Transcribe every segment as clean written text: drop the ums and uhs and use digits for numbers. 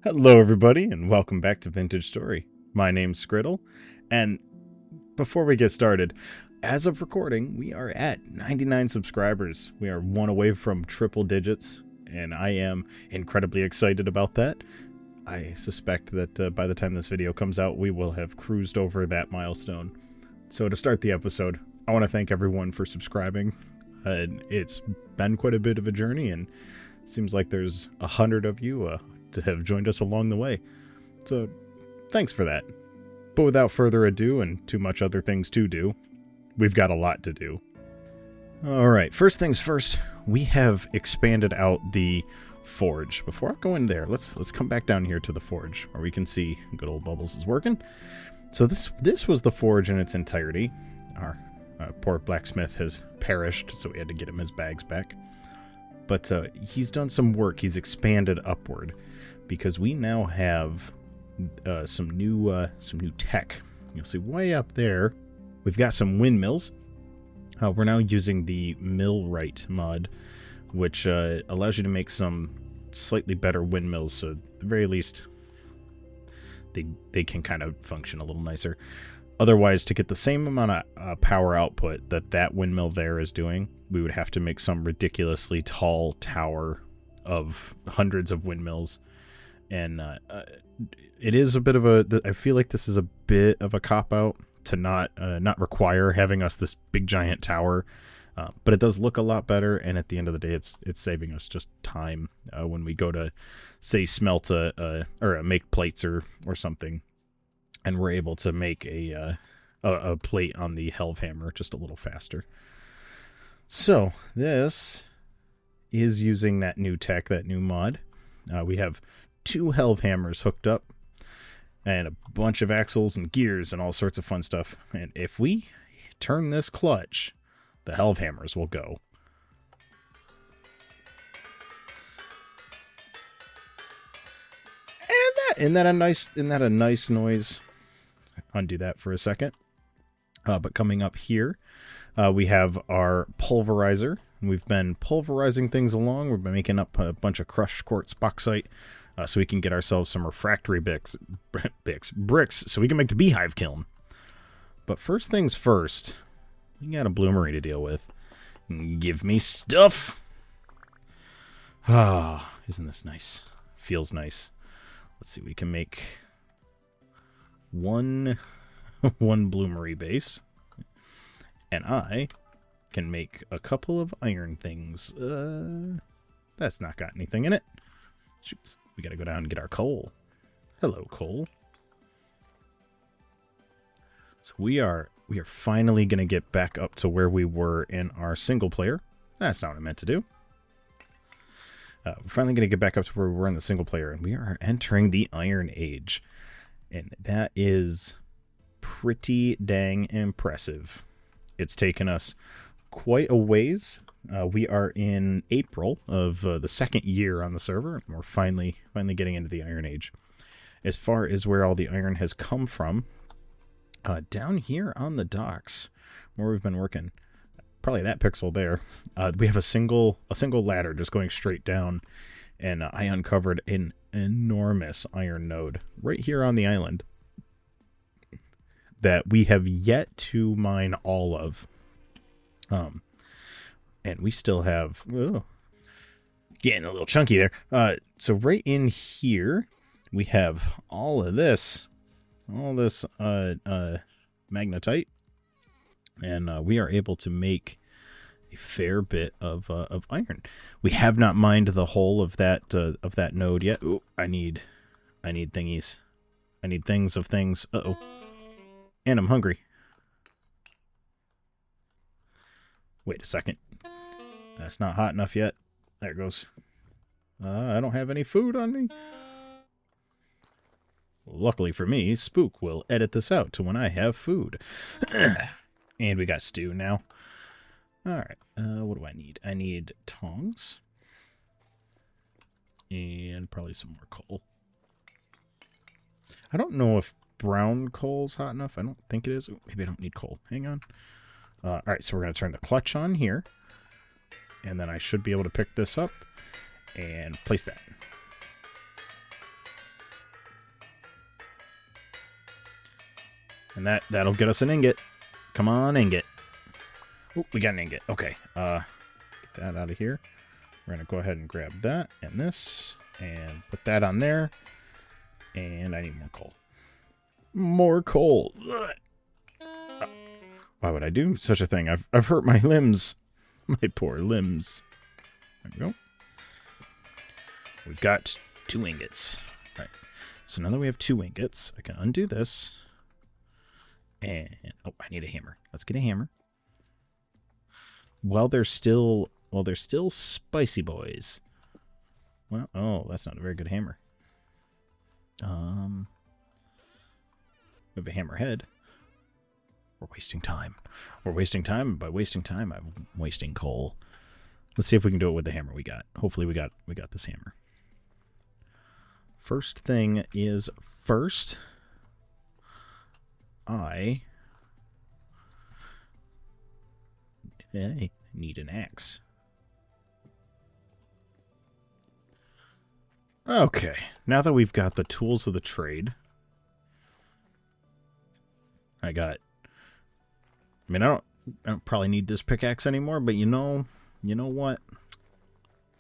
Hello, everybody, and welcome back to Vintage Story. My name's Skriddle, and before we get started, as of recording, we are at 99 subscribers. We are one away from triple digits, and I am incredibly excited about that. I suspect that by the time this video comes out, we will have cruised over that milestone. So to start the episode, I want to thank everyone for subscribing. It's been quite a bit of a journey, and it seems like there's 100 of you to have joined us along the way. So, thanks for that. But without further ado, and too much other things to do, we've got a lot to do. Alright, first things first, we have expanded out the forge. Before I go in there, let's come back down here to the forge, where we can see good old Bubbles is working. So this was the forge in its entirety. Our poor blacksmith has perished, so we had to get him his bags back. But he's done some work. He's expanded upward because we now have some new tech. You'll see way up there, we've got some windmills. We're now using the millwright mod, which allows you to make some slightly better windmills. So at the very least, they can kind of function a little nicer. Otherwise, to get the same amount of power output that windmill there is doing, we would have to make some ridiculously tall tower of hundreds of windmills. And it is a bit of I feel like this is a bit of a cop-out to not require having us this big giant tower. But it does look a lot better, and at the end of the day, it's saving us just time when we go to, say, smelt or make plates or something. And we're able to make a plate on the helve hammer just a little faster. So this is using that new tech, that new mod. We have 2 helve hammers hooked up and a bunch of axles and gears and all sorts of fun stuff. And if we turn this clutch, the helve hammers will go. Isn't that a nice noise? Undo that for a second. But coming up here, we have our pulverizer. We've been pulverizing things along. We've been making up a bunch of crushed quartz bauxite so we can get ourselves some refractory bricks so we can make the beehive kiln. But first things first, we got a bloomery to deal with. Give me stuff. Ah, isn't this nice? Feels nice. Let's see, we can make one bloomery base, and I can make a couple of iron things. That's not got anything in it. Shoots. We gotta go down and get our coal. Hello, coal. So we are finally gonna get back up to where we were in our single player. That's not what I meant to do. We're finally gonna get back up to where we were in the single player, and we are entering the Iron Age. And that is pretty dang impressive. It's taken us quite a ways. We are in April of the second year on the server, and we're finally getting into the Iron Age. As far as where all the iron has come from, down here on the docks, where we've been working, probably that pixel there, we have a single ladder just going straight down, and I uncovered an enormous iron node right here on the island that we have yet to mine all of. And we still have getting a little chunky there. So right in here we have all this magnetite, and we are able to make a fair bit of iron. We have not mined the whole of that node yet. Ooh, I need thingies. I need things of things. Uh-oh. And I'm hungry. Wait a second. That's not hot enough yet. There it goes. I don't have any food on me. Luckily for me, Spook will edit this out to when I have food. And we got stew now. Alright, what do I need? I need tongs. And probably some more coal. I don't know if brown coal's hot enough. I don't think it is. Ooh, maybe I don't need coal. Hang on. Alright, so we're going to turn the clutch on here. And then I should be able to pick this up and place that. And that'll get us an ingot. Come on, ingot. Oh, we got an ingot. Okay. Get that out of here. We're going to go ahead and grab that and this and put that on there. And I need more coal. More coal. Why would I do such a thing? I've hurt my limbs. My poor limbs. There we go. We've got 2 ingots. All right. So now that we have 2 ingots, I can undo this. And oh, I need a hammer. Let's get a hammer. While they're still spicy boys. Well, oh, that's not a very good hammer. We have a hammerhead. We're wasting time. We're wasting time. By wasting time, I'm wasting coal. Let's see if we can do it with the hammer we got. Hopefully we got this hammer. First thing is first. I need an axe. Okay, now that we've got the tools of the trade, I don't probably need this pickaxe anymore, but you know what?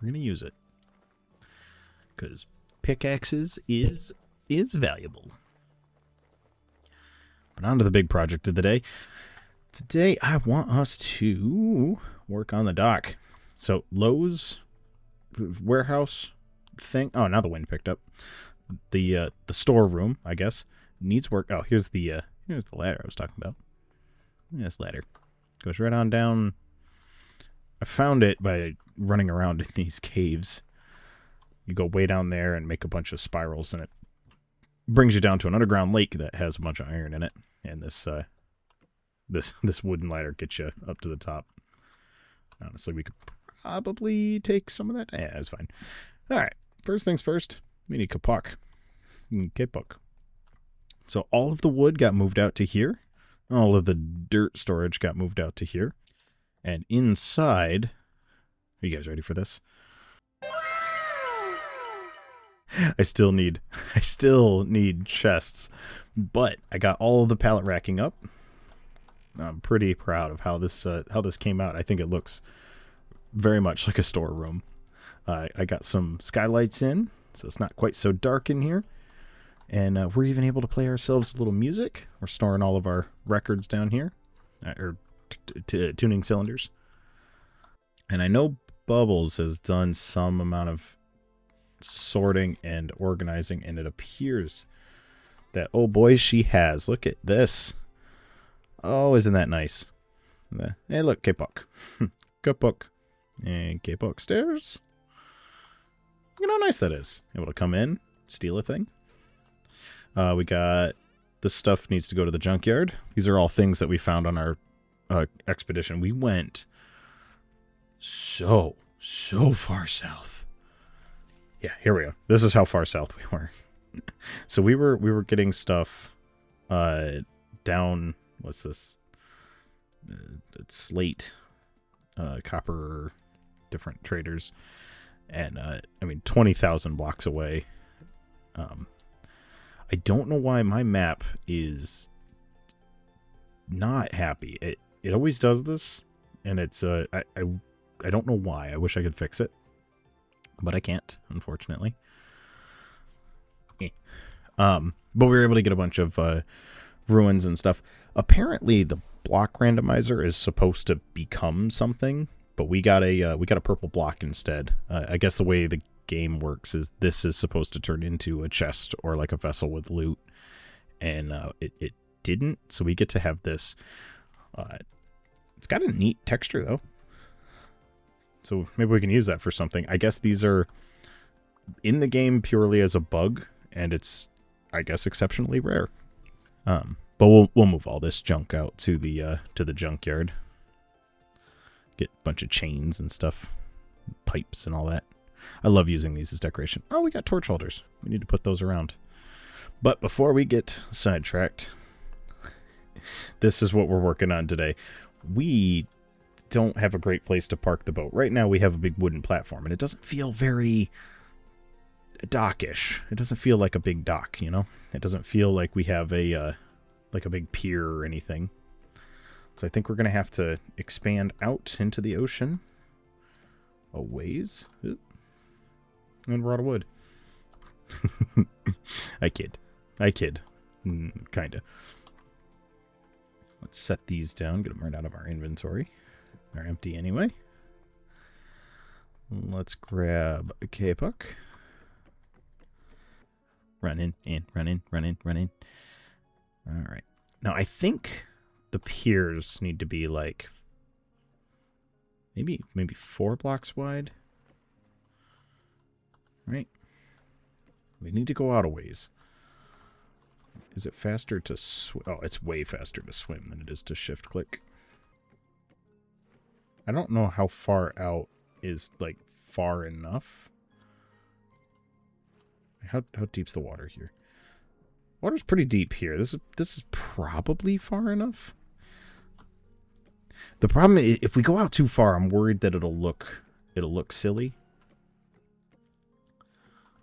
We're gonna use it because pickaxes is valuable. But on to the big project of the day. Today, I want us to work on the dock. So Lowe's warehouse thing. Oh, now the wind picked up. The storeroom, I guess, needs work. Oh, here's the ladder I was talking about. This ladder goes right on down. I found it by running around in these caves. You go way down there and make a bunch of spirals, and it brings you down to an underground lake that has a bunch of iron in it. And this wooden ladder gets you up to the top. Honestly, we could probably take some of that. Yeah, it's fine. All right. First things first, we need kapok. Kapok. So all of the wood got moved out to here. All of the dirt storage got moved out to here. And inside, are you guys ready for this? I still need chests, but I got all of the pallet racking up. I'm pretty proud of how this came out. I think it looks very much like a storeroom. I got some skylights in, so it's not quite so dark in here. And we're even able to play ourselves a little music. We're storing all of our records down here, or tuning cylinders. And I know Bubbles has done some amount of sorting and organizing, and it appears that, oh boy, she has. Look at this. Oh, isn't that nice? Hey, look, K-Puck. K-Puck. And K-Puck stairs. Look at how nice that is. Able to come in, steal a thing. We got this stuff needs to go to the junkyard. These are all things that we found on our expedition. We went so far south. Yeah, here we go. This is how far south we were. So we were getting stuff down. What's this? It's slate, copper, different traders, and 20,000 blocks away. I don't know why my map is not happy. It always does this, and it's I don't know why. I wish I could fix it, but I can't, unfortunately. But we were able to get a bunch of ruins and stuff. Apparently, the block randomizer is supposed to become something, but we got a purple block instead. I guess the way the game works is this is supposed to turn into a chest or like a vessel with loot, and it didn't. So we get to have this. It's got a neat texture though, so maybe we can use that for something. I guess these are in the game purely as a bug, and it's, I guess, exceptionally rare. But we'll move all this junk out to the junkyard. Get a bunch of chains and stuff, pipes and all that. I love using these as decoration. Oh, we got torch holders. We need to put those around. But before we get sidetracked, this is what we're working on today. We don't have a great place to park the boat. Right now we have a big wooden platform, and it doesn't feel very dockish. It doesn't feel like a big dock, you know? It doesn't feel like we have a like a big pier or anything. So I think we're going to have to expand out into the ocean a ways. Oop. And we're out of wood. I kid. Kinda. Let's set these down. Get them right out of our inventory. They're empty anyway. Let's grab a K-puck. Run in. Alright. Now, I think the piers need to be like maybe 4 blocks wide. Right? We need to go out a ways. Is it faster to swim? Oh, it's way faster to swim than it is to shift click. I don't know how far out is, like, far enough. How deep's the water here? Water's pretty deep here. This is probably far enough. The problem is, if we go out too far, I'm worried that it'll look silly.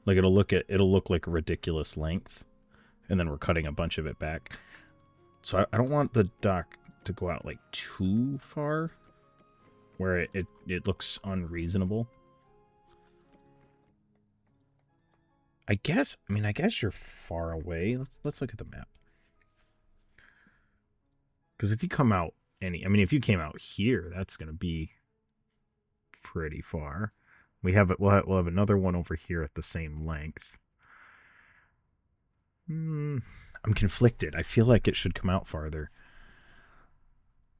Like it'll look like a ridiculous length, and then we're cutting a bunch of it back. So I don't want the dock to go out like too far, where it looks unreasonable. I guess you're far away. Let's look at the map. Because if you come out if you came out here, that's gonna be pretty far. We'll have another one over here at the same length. I'm conflicted. I feel like it should come out farther,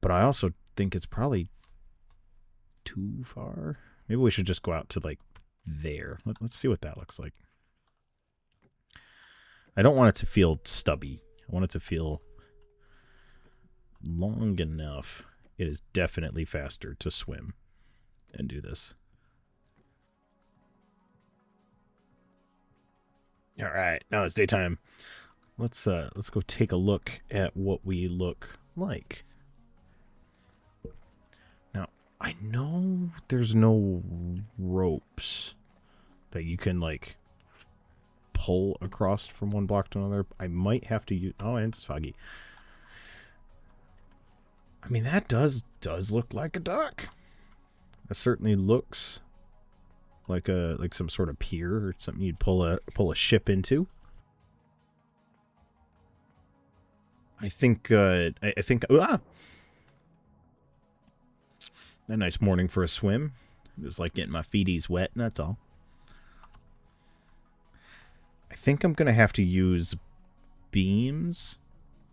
but I also think it's probably too far. Maybe we should just go out to like there. Let's see what that looks like. I don't want it to feel stubby. I want it to feel long enough. It is definitely faster to swim and do this. All right, now it's daytime. Let's go take a look at what we look like. Now, I know there's no ropes that you can like pull across from one block to another. I might have to use... Oh, and it's foggy. I mean, that does look like a dock. It certainly looks like some sort of pier or something you'd pull a ship into. I think a nice morning for a swim. It was like getting my feeties wet, and that's all. I think I'm gonna have to use beams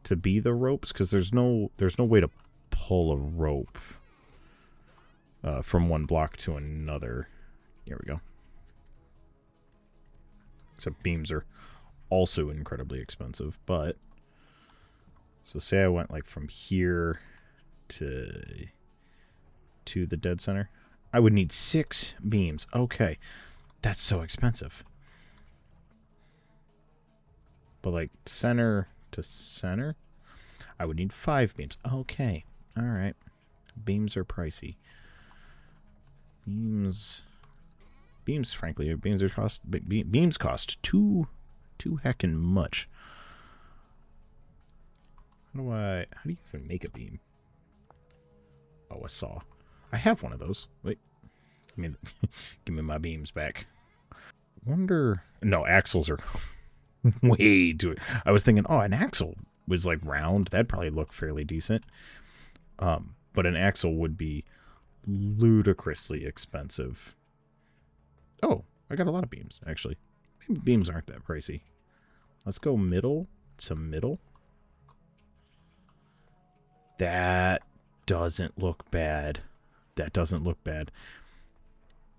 to be the ropes, because there's no way to pull a rope from one block to another. Here we go. Except beams are also incredibly expensive, but so say I went like from here to the dead center, I would need 6 beams. Okay, that's so expensive. But like center to center, I would need 5 beams. Okay, all right. Beams are pricey. Beams, frankly, beams cost too heckin' much. How do you even make a beam? Oh, a saw. I have one of those. Wait, give me my beams back. No, axles are way too... I was thinking, oh, an axle was like round. That'd probably look fairly decent. But an axle would be ludicrously expensive. Oh, I got a lot of beams, actually. Maybe beams aren't that pricey. Let's go middle to middle. That doesn't look bad. That doesn't look bad.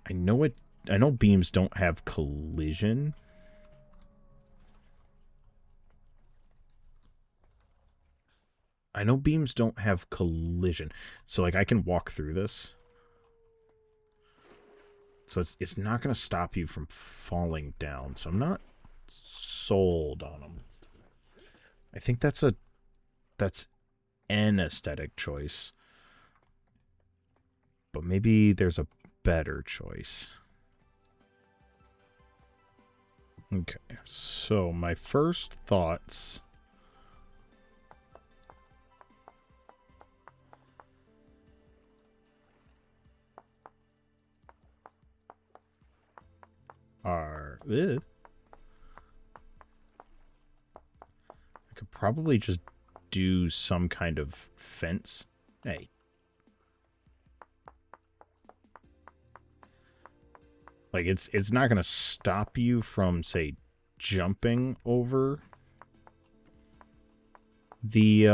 I know beams don't have collision. I know beams don't have collision. So like I can walk through this. So it's not going to stop you from falling down. So I'm not sold on them. I think that's an aesthetic choice. But maybe there's a better choice. Okay, so my first thoughts are... I could probably just do some kind of fence. Hey. Like, it's not going to stop you from, say, jumping over the,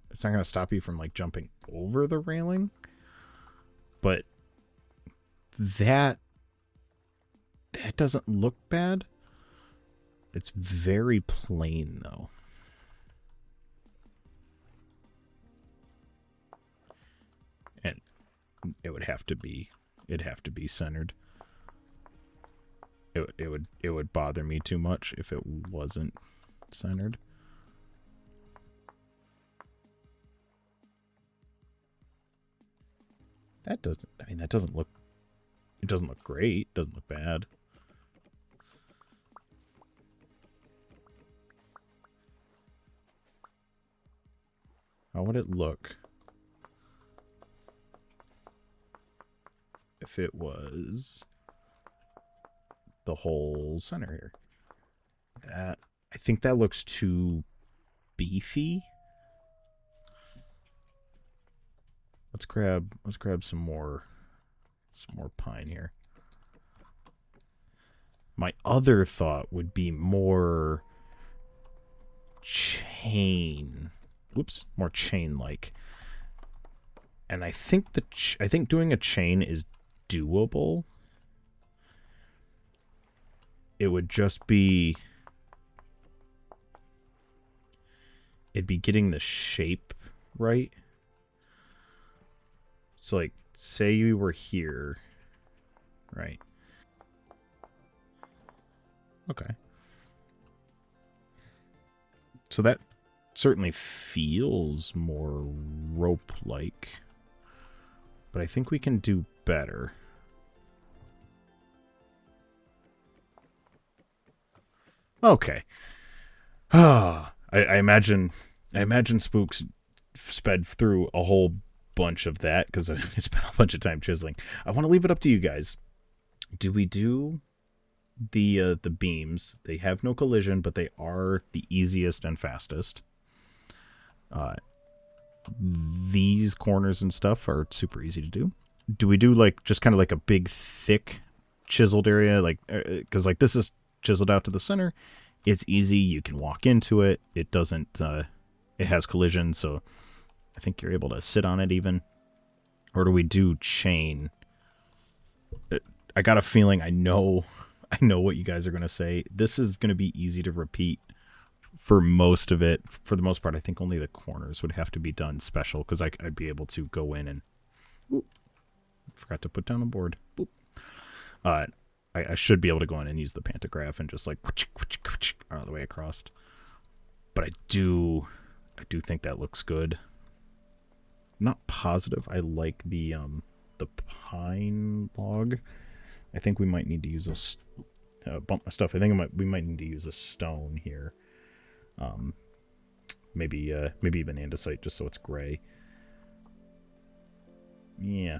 it's not going to stop you from, like, jumping over the railing. But that doesn't look bad. It's very plain, though. And it would have to be... It'd have to be centered. It would bother me too much if it wasn't centered. That doesn't... I mean, that doesn't look... It doesn't look great. It doesn't look bad. How would it look if it was the whole center here? That, I think that looks too beefy. Let's grab some more pine here. My other thought would be more chain. Whoops, more chain-like. And I think I think doing a chain is doable. It would just be... It'd be getting the shape right. So, like, say you were here, right? Okay. So that certainly feels more rope-like. But I think we can do better. Okay. Ah, I imagine Spooks sped through a whole bunch of that because I spent a bunch of time chiseling. I want to leave it up to you guys. Do we do the beams? They have no collision, but they are the easiest and fastest. These corners and stuff are super easy to do. Do we do like just kind of like a big thick chiseled area, like because like this is chiseled out to the center? It's easy. You can walk into it. It doesn't. It has collision, so I think you're able to sit on it even. Or do we do chain? I got a feeling I know what you guys are going to say. This is going to be easy to repeat for most of it. For the most part, I think only the corners would have to be done special because I'd be able to go in and... Ooh, forgot to put down a board. Boop. I should be able to go in and use the pantograph and just like all the way across. But I do think that looks good. I'm not positive I like the pine log. I think we might need to use a bump my stuff. I think we might need to use a stone here. Maybe even andesite just so it's gray. Yeah.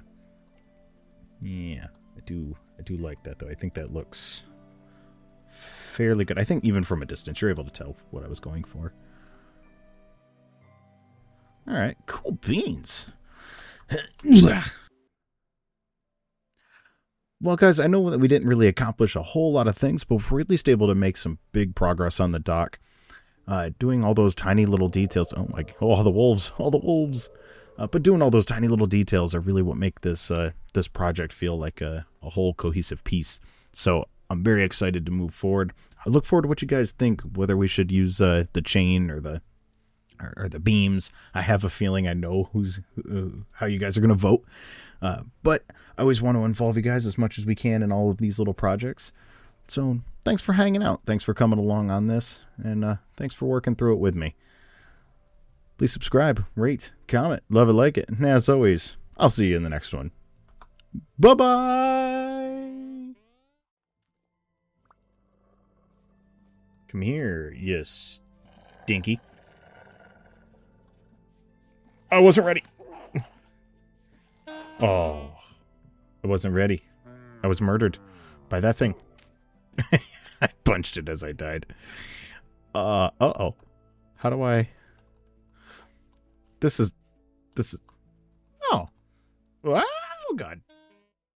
I do like that though. I think that looks fairly good. I think even from a distance you're able to tell what I was going for. All right, cool beans. Well, guys, I know that we didn't really accomplish a whole lot of things, but we're at least able to make some big progress on the dock. Doing all those tiny little details. Oh my! Oh, the wolves! All the wolves! But doing all those tiny little details are really what make this this project feel like a whole cohesive piece. So I'm very excited to move forward. I look forward to what you guys think, whether we should use the chain or the beams. I have a feeling I know how you guys are going to vote. But I always want to involve you guys as much as we can in all of these little projects. So thanks for hanging out. Thanks for coming along on this. And thanks for working through it with me. Please subscribe, rate, comment, love it, like it. And as always, I'll see you in the next one. Bye-bye! Come here, you stinky. I wasn't ready. Oh, I wasn't ready. I was murdered. by that thing. I punched it as I died. Uh-oh. How do I... This is... Oh. Wow, God.